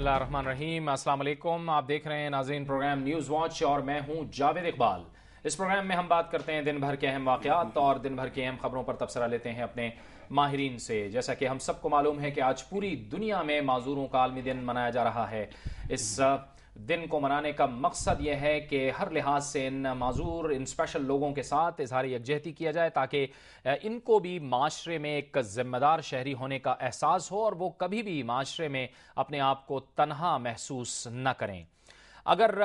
बिस्मिल्लाहिर्रहमानिर्रहीम। अस्सलाम वालेकुम। आप देख रहे हैं नाज़रीन प्रोग्राम न्यूज़ वॉच और मैं हूं जावेद इकबाल। इस प्रोग्राम में हम बात करते हैं दिन भर के अहम वाक़यात और दिन भर की अहम खबरों पर तबसरा लेते हैं अपने माहिरीन से। जैसा कि हम सबको मालूम है कि आज पूरी दुनिया में माजूरों का आलमी दिन मनाया जा रहा है। इस दिन को मनाने का मकसद यह है कि हर लिहाज से इन माजूर इन स्पेशल लोगों के साथ इजहार यकजहती किया जाए ताकि इनको भी माशरे में एक ज़िम्मेदार शहरी होने का एहसास हो और वो कभी भी माशरे में अपने आप को तन्हा महसूस न करें। अगर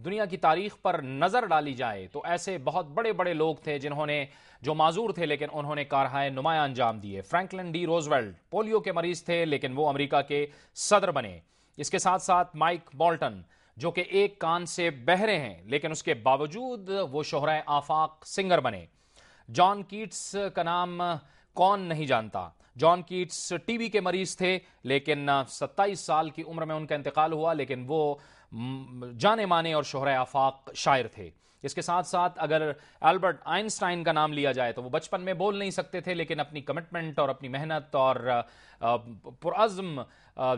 दुनिया की तारीख पर नज़र डाली जाए तो ऐसे बहुत बड़े बड़े लोग थे जिन्होंने जो माजूर थे लेकिन उन्होंने कारहाय नुमाया अंजाम दिए। फ्रैंकलिन डी रोजवेल्ट पोलियो के मरीज थे लेकिन वो अमेरिका के सदर बने। इसके साथ साथ माइक बोल्टन जो कि एक कान से बहरे हैं लेकिन उसके बावजूद वो शोहराए आफाक सिंगर बने। जॉन कीट्स का नाम कौन नहीं जानता। जॉन कीट्स टीबी के मरीज थे लेकिन 27 साल की उम्र में उनका इंतकाल हुआ, लेकिन वो जाने माने और शोहराए आफाक शायर थे। इसके साथ साथ अगर एल्बर्ट आइंस्टाइन का नाम लिया जाए तो वो बचपन में बोल नहीं सकते थे लेकिन अपनी कमिटमेंट और अपनी मेहनत और पुरअज़्म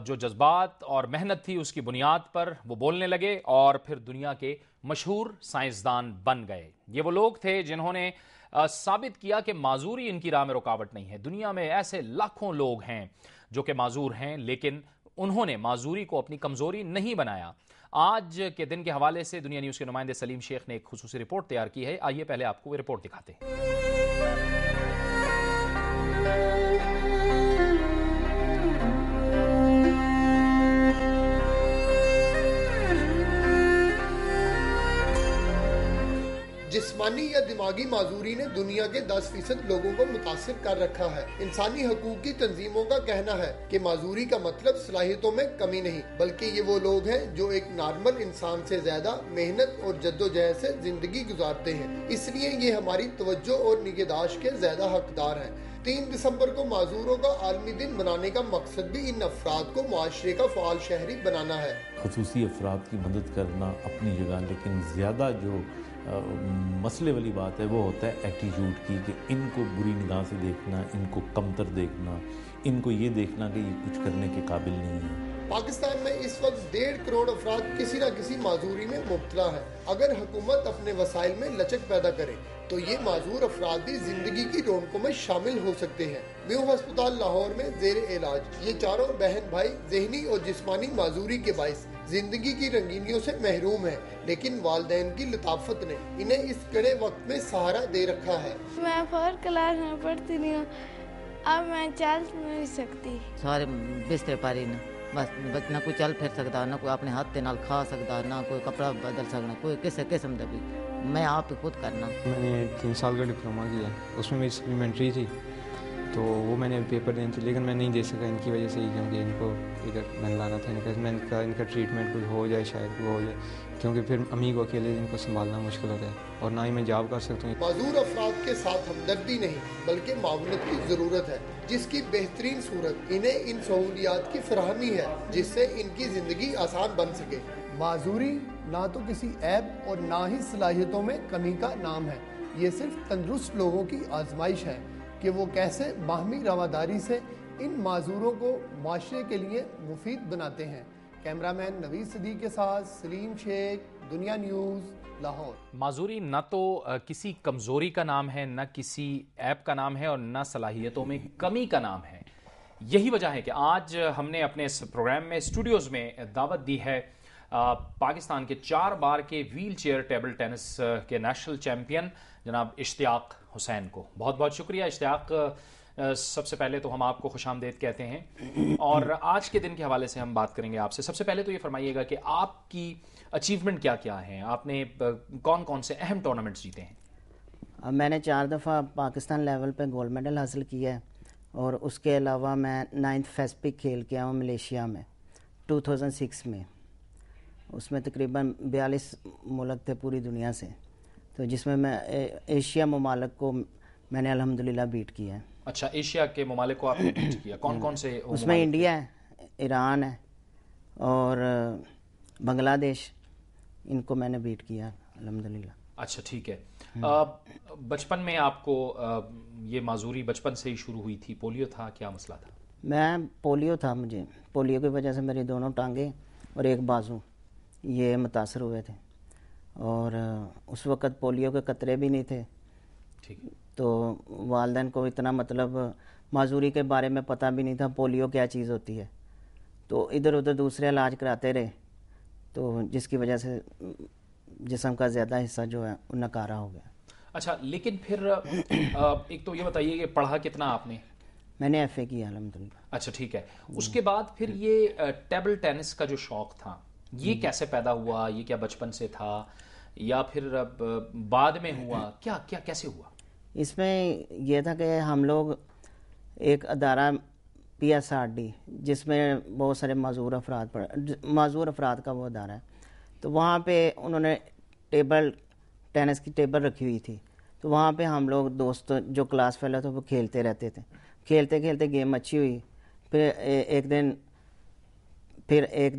जो जज्बात और मेहनत थी उसकी बुनियाद पर वो बोलने लगे और फिर दुनिया के मशहूर साइंसदान बन गए। ये वो लोग थे जिन्होंने साबित किया कि माजूरी इनकी राह में रुकावट नहीं है। दुनिया में ऐसे लाखों लोग हैं जो कि माजूर हैं लेकिन उन्होंने माजूरी को अपनी कमजोरी नहीं बनाया। आज के दिन के हवाले से दुनिया न्यूज़ के नुमाइंदे सलीम शेख ने एक खुसूसी रिपोर्ट तैयार की है। आइए पहले आपको वो रिपोर्ट दिखाते हैं। जिस्मानी या दिमागी माजूरी ने दुनिया के 10% लोगों को मुतासिर कर रखा है। इंसानी हकूक की तंजीमों का कहना है कि माजूरी का मतलब सलाहियतों में कमी नहीं, बल्कि ये वो लोग हैं जो एक नॉर्मल इंसान से ज्यादा मेहनत और जद्दोजहद से जिंदगी गुजारते हैं। इसलिए ये हमारी तवज्जो और निगहदाश्त के ज्यादा हकदार हैं। 3 दिसंबर को माजूरों का आलमी दिन मनाने का मकसद भी इन अफराद को मुआशरे का फ़आल शहरी बनाना है। खुसूसी अफराद की मदद करना अपनी जगह, लेकिन ज़्यादा जो मसले वाली बात है वो होता है एटीट्यूड की, कि इनको बुरी निगाह से देखना, इनको कमतर देखना, इनको ये देखना कि ये कुछ करने के काबिल नहीं है। पाकिस्तान में इस वक्त 1.5 करोड़ अफराद किसी न किसी माजूरी में मुब्तला है। अगर हुकूमत अपने वसाइल में लचक पैदा करे तो ये माजूर अफराद भी जिंदगी की रौनकों में शामिल हो सकते हैं। म्यू अस्पताल लाहौर में जेर इलाज ये चारों बहन भाई जहनी और जिस्मानी माजूरी के बाइस जिंदगी की रंगीनियों से महरूम है, लेकिन वालिदैन की लताफत ने इन्हें इस कड़े वक्त में सहारा दे रखा है। मैं 4 क्लास में पढ़ती नहीं हूँ, अब मैं चल नहीं सकती। सारे बिस्तर पर ही बस ना कोई चल फिर सकता, ना कोई अपने हाथ नाल खा सकता, ना कोई कपड़ा बदल सकना, कोई किसी किस्म का भी मैं आप ही खुद करना। मैंने 3 साल का डिप्लोमा किया, उसमें मेरी सप्लीमेंट्री थी तो वो मैंने पेपर देने थे लेकिन मैं नहीं दे सका इनकी वजह से ही, क्योंकि इनको इधर मन लाना था। इनका ट्रीटमेंट कोई हो जाए, शायद वो हो जाए, क्योंकि फिर अम्मी को अकेले इनको संभालना मुश्किल होता है और ना ही मैं जॉब कर सकता हूँ। माजूर अफराद के साथ हमदर्दी नहीं बल्कि मावनत की ज़रूरत है, जिसकी बेहतरीन सूरत इन्हें इन सहूलियात की फराहमी है जिससे इनकी ज़िंदगी आसान बन सके। माजूरी ना तो किसी ऐब और ना ही सलाहियतों में कमी का नाम है। ये सिर्फ तंदुरुस्त लोगों की आजमाइश है कि वो कैसे बाहमी रवादारी से इन माजूरों को माशरे के लिए मुफीद बनाते हैं। कैमरामैन नवीद सदीक के साथ सलीम शेख, दुनिया न्यूज़, लाहौर। माजूरी न तो किसी कमज़ोरी का नाम है, न किसी ऐप का नाम है और न सलाहियतों में कमी का नाम है। यही वजह है कि आज हमने अपने इस प्रोग्राम में स्टूडियोज़ में दावत दी है पाकिस्तान के 4 बार के व्हील चेयर टेबल टेनिस के नेशनल चैम्पियन जनाब इश्तियाक हुसैन को। बहुत बहुत शुक्रिया इश्तियाक। सबसे पहले तो हम आपको खुशामदीद कहते हैं और आज के दिन के हवाले से हम बात करेंगे आपसे। सबसे पहले तो ये फरमाइएगा कि आपकी अचीवमेंट क्या क्या हैं, आपने कौन कौन से अहम टूर्नामेंट्स जीते हैं? मैंने 4 दफ़ा पाकिस्तान लेवल पे गोल्ड मेडल हासिल किया है और उसके अलावा मैं 9th फेस्पिक खेल के आया हूँ मलेशिया में 2006 में। उसमें तकरीबन 42 मुल्क थे पूरी दुनिया से, तो जिसमें मैं एशिया ममालिक को मैंने अल्हम्दुलिल्लाह बीट किया है। अच्छा, एशिया के ममालिक को आपने बीट किया, कौन कौन से? उसमें इंडिया है, ईरान है और बांग्लादेश, इनको मैंने बीट किया अल्हम्दुलिल्लाह। अच्छा ठीक है। बचपन में आपको ये माजूरी बचपन से ही शुरू हुई थी? पोलियो था, क्या मसला था? मैं पोलियो था, मुझे पोलियो की वजह से मेरी दोनों टांगें اور ایک بازو یہ متاثر ہوئے تھے، اور اس وقت پولیو کے قطرے بھی نہیں تھے، ٹھیک، تو والدین کو اتنا مطلب معذوری کے بارے میں پتہ بھی نہیں تھا پولیو کیا چیز ہوتی ہے، تو ادھر ادھر دوسرے علاج کراتے رہے، تو جس کی وجہ سے جسم کا زیادہ حصہ جو ہے وہ نکارہ ہو گیا۔ اچھا، لیکن پھر ایک تو یہ بتائیے کہ پڑھا کتنا آپ نے؟ میں نے ایف اے کیا الحمدللہ۔ اچھا ٹھیک ہے، اس کے بعد پھر یہ ٹیبل ٹینس کا جو شوق تھا یہ کیسے پیدا ہوا؟ یہ کیا بچپن سے تھا یا پھر بعد میں ہوا؟ کیا کیسے ہوا؟ اس میں یہ تھا کہ ہم لوگ ایک ادارہ PSRD جس میں بہت سارے معذور افراد کا وہ ادارہ ہے، تو وہاں پہ انہوں نے ٹیبل ٹینس کی ٹیبل رکھی ہوئی تھی، تو وہاں پہ ہم لوگ دوست جو کلاس فیلو تھے وہ کھیلتے رہتے تھے، کھیلتے کھیلتے گیم اچھی ہوئی، پھر ایک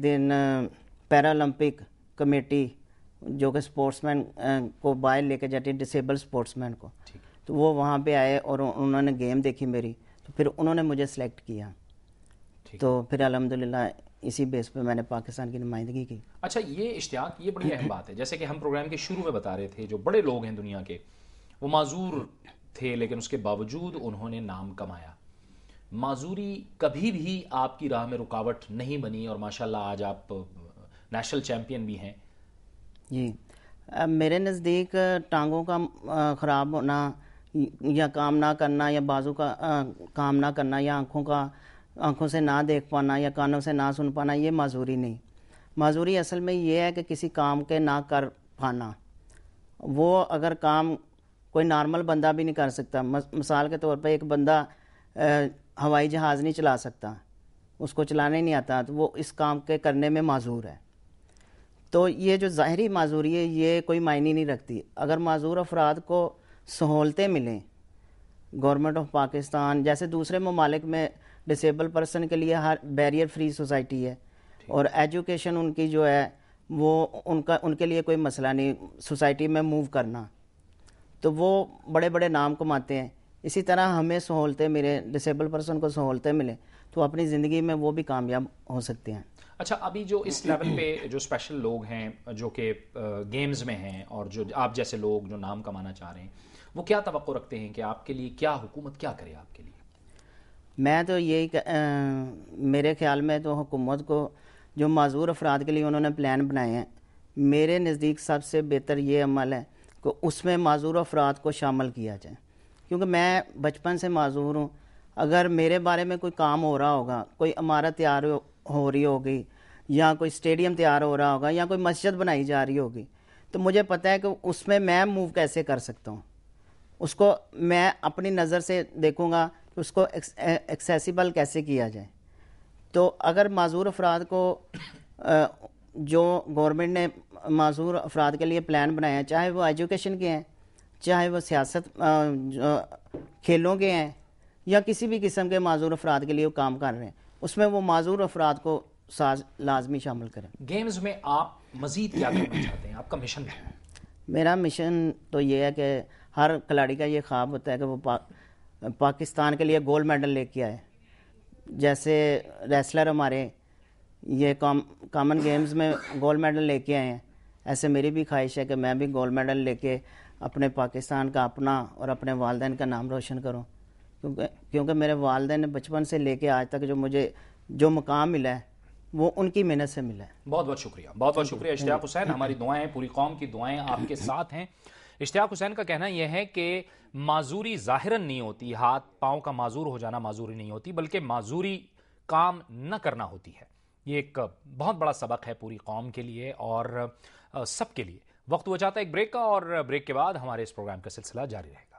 دن پیرالمپک کمیٹی جو کہ سپورٹس مین کو باہر لے کے جاتی ہے، ڈسیبل سپورٹس مین کو، تو وہ وہاں پہ آئے اور انہوں نے گیم دیکھی میری، تو پھر انہوں نے مجھے سلیکٹ کیا، تو پھر الحمدللہ اسی بیس پہ میں نے پاکستان کی نمائندگی کی۔ اچھا، یہ اشتیاق یہ بڑی اہم بات ہے، جیسے کہ ہم پروگرام کے شروع میں بتا رہے تھے جو بڑے لوگ ہیں دنیا کے وہ معذور تھے لیکن اس کے باوجود انہوں نے نام کمایا۔ معذوری کبھی بھی آپ کی راہ میں رکاوٹ نہیں بنی اور ماشاءاللہ آج آپ نیشنل چیمپئن بھی ہیں۔ جی، میرے نزدیک ٹانگوں کا خراب ہونا یا کام نہ کرنا یا بازو کا کام نہ کرنا یا آنکھوں سے نہ دیکھ پانا یا کانوں سے نہ سن پانا یہ معذوری نہیں۔ معذوری اصل میں یہ ہے کہ کسی کام کے نہ کر پانا، وہ اگر کام کوئی نارمل بندہ بھی نہیں کر سکتا، مثال کے طور پہ ایک بندہ ہوائی جہاز نہیں چلا سکتا، اس کو چلانے نہیں آتا، تو وہ اس کام کے کرنے میں معذور ہے۔ تو یہ جو ظاہری معذوری ہے یہ کوئی معنی نہیں رکھتی۔ اگر معذور افراد کو سہولتیں ملیں، گورنمنٹ آف پاکستان جیسے دوسرے ممالک میں ڈسیبل پرسن کے لیے ہر بیریئر فری سوسائٹی ہے، اور ایجوکیشن ان کی جو ہے وہ ان کے لیے کوئی مسئلہ نہیں، سوسائٹی میں موو کرنا، تو وہ بڑے بڑے نام کماتے ہیں۔ اسی طرح ہمیں سہولتیں ملیں، ڈسیبل پرسن کو سہولتیں ملیں تو اپنی زندگی میں وہ بھی کامیاب ہو سکتے ہیں۔ اچھا، ابھی جو اس لیول پہ جو اسپیشل لوگ ہیں جو کہ گیمز میں ہیں اور جو آپ جیسے لوگ جو نام کمانا چاہ رہے ہیں وہ کیا توقع رکھتے ہیں کہ آپ کے لیے کیا حکومت کیا کرے آپ کے لیے؟ میں تو یہی میرے خیال میں تو حکومت کو جو معذور افراد کے لیے انہوں نے پلان بنائے ہیں، میرے نزدیک سب سے بہتر یہ عمل ہے کہ اس میں معذور افراد کو شامل کیا جائے، کیونکہ میں بچپن سے معذور ہوں۔ اگر میرے بارے میں کوئی کام ہو رہا ہوگا، کوئی عمارت تیار ہو رہی ہوگی یا کوئی اسٹیڈیم تیار ہو رہا ہوگا یا کوئی مسجد بنائی جا رہی ہوگی، تو مجھے پتہ ہے کہ اس میں موو کیسے کر سکتا ہوں، اس کو میں اپنی نظر سے دیکھوں گا کہ اس کو ایکسیسیبل کیسے کیا جائے۔ تو اگر معذور افراد کو جو گورنمنٹ نے معذور افراد کے لیے پلان بنایا ہیں، چاہے وہ ایجوکیشن کے ہیں، چاہے وہ سیاست کھیلوں کے ہیں یا کسی بھی قسم کے معذور افراد کے لیے وہ کام کر رہے ہیں، اس میں وہ معذور افراد کو لازمی شامل کریں۔ گیمز میں آپ مزید کیا کرنا چاہتے ہیں؟ آپ کا مشن ہے؟ میرا مشن تو یہ ہے کہ ہر کھلاڑی کا یہ خواب ہوتا ہے کہ وہ پاکستان کے لیے گولڈ میڈل لے کے آئے، جیسے ریسلر ہمارے یہ کامن گیمز میں گولڈ میڈل لے کے آئے ہیں، ایسے میری بھی خواہش ہے کہ میں بھی گولڈ میڈل لے کے اپنے پاکستان کا اپنا اور اپنے والدین کا نام روشن کروں، کیونکہ میرے والدین نے بچپن سے لے کے آج تک جو مجھے جو مقام ملا ہے وہ ان کی محنت سے ملا ہے۔ بہت بہت شکریہ، بہت بہت شکریہ اشتیاق حسین، ہماری دعائیں، پوری قوم کی دعائیں آپ کے ساتھ ہیں۔ اشتیاق حسین کا کہنا یہ ہے کہ معذوری ظاہراً نہیں ہوتی، ہاتھ پاؤں کا معذور ہو جانا معذوری نہیں ہوتی، بلکہ معذوری کام نہ کرنا ہوتی ہے۔ یہ ایک بہت بڑا سبق ہے پوری قوم کے لیے اور سب کے لیے۔ وقت ہو جاتا ہے ایک بریک کا، اور بریک کے بعد ہمارے اس پروگرام کا سلسلہ جاری رہے گا۔